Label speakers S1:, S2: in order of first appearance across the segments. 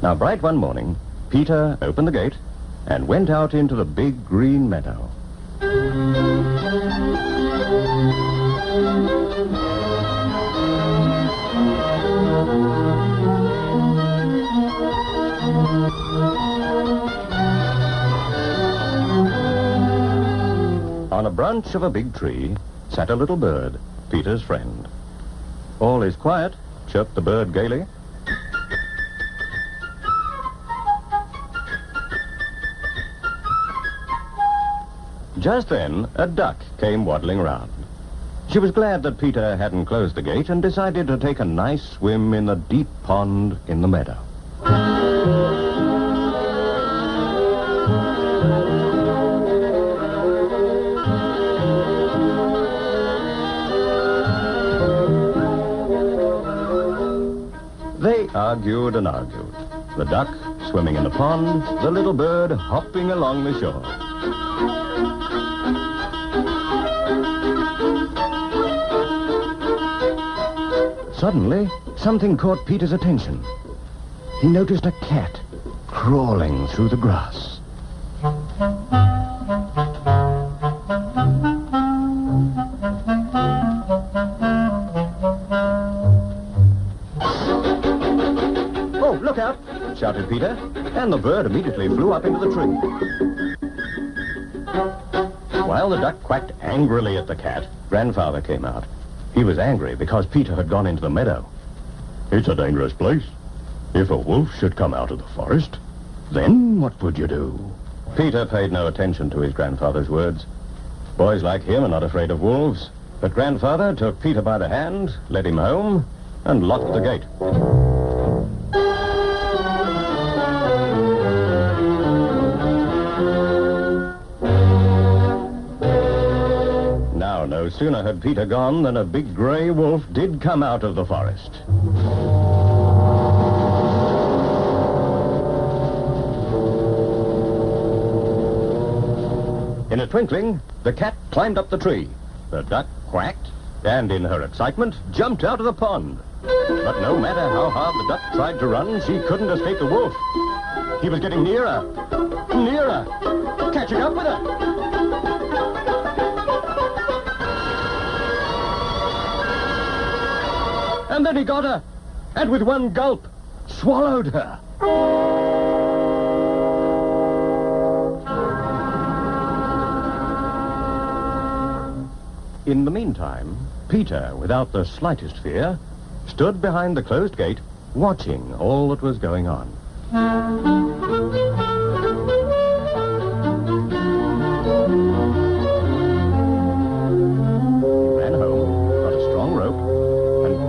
S1: Now, bright one morning, Peter opened the gate and went out into the big green meadow. On a branch of a big tree sat a little bird, Peter's friend. "All is quiet," chirped the bird gaily. Just then, a duck came waddling round. She was glad that Peter hadn't closed the gate and decided to take a nice swim in the deep pond in the meadow. They argued and argued. The duck swimming in the pond, the little bird hopping along the shore. Suddenly, something caught Peter's attention. He noticed a cat crawling through the grass. "Oh, look out!" shouted Peter, and the bird immediately flew up into the tree. While the duck quacked angrily at the cat, Grandfather came out. He was angry because Peter had gone into the meadow. "It's a dangerous place. If a wolf should come out of the forest, then what would you do?" Peter paid no attention to his grandfather's words. Boys like him are not afraid of wolves. But Grandfather took Peter by the hand, led him home, and locked the gate. No sooner had Peter gone than a big grey wolf did come out of the forest. In a twinkling, the cat climbed up the tree. The duck quacked, and in her excitement, jumped out of the pond. But no matter how hard the duck tried to run, she couldn't escape the wolf. He was getting nearer, nearer, catching up with her. And then he got her, and with one gulp, swallowed her. In the meantime, Peter, without the slightest fear, stood behind the closed gate, watching all that was going on.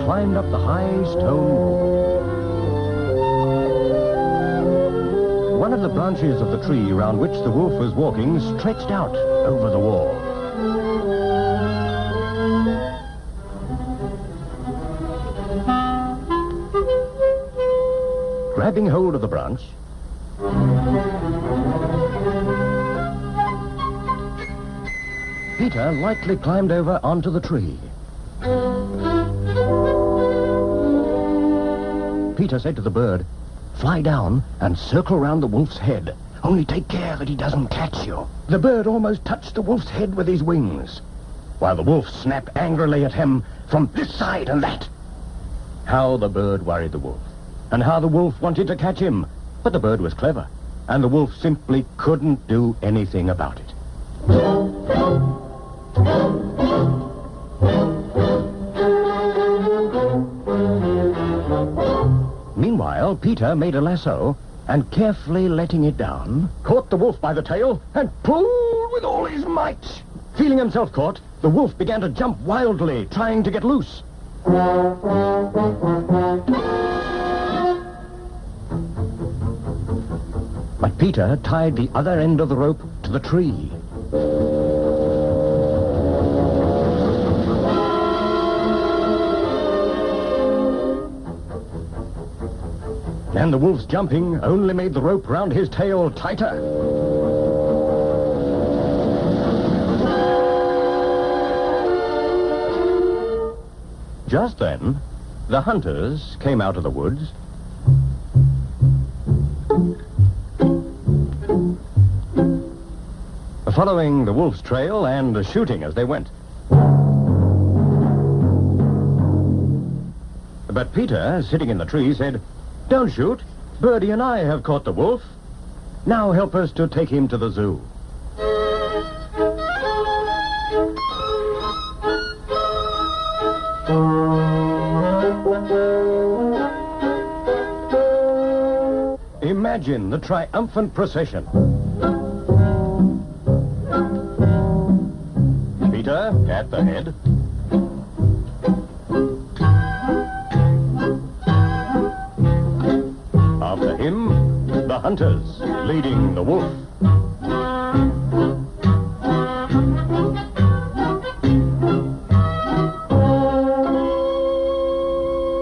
S1: Climbed up the high stone wall. One of the branches of the tree round which the wolf was walking stretched out over the wall. Grabbing hold of the branch, Peter lightly climbed over onto the tree. Peter said to the bird, "Fly down and circle round the wolf's head. Only take care that he doesn't catch you." The bird almost touched the wolf's head with his wings, while the wolf snapped angrily at him from this side and that. How the bird worried the wolf, and how the wolf wanted to catch him. But the bird was clever, and the wolf simply couldn't do anything about it. Meanwhile, Peter made a lasso and, carefully letting it down, caught the wolf by the tail and pulled with all his might. Feeling himself caught, the wolf began to jump wildly, trying to get loose. But Peter tied the other end of the rope to the tree. And the wolf's jumping only made the rope round his tail tighter. Just then, the hunters came out of the woods. Following the wolf's trail and shooting as they went. But Peter, sitting in the tree, said, "Don't shoot. Birdie and I have caught the wolf. Now help us to take him to the zoo." Imagine the triumphant procession. Peter at the head. After him, the hunters leading the wolf.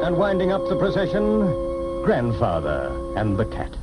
S1: And winding up the procession, Grandfather and the cat.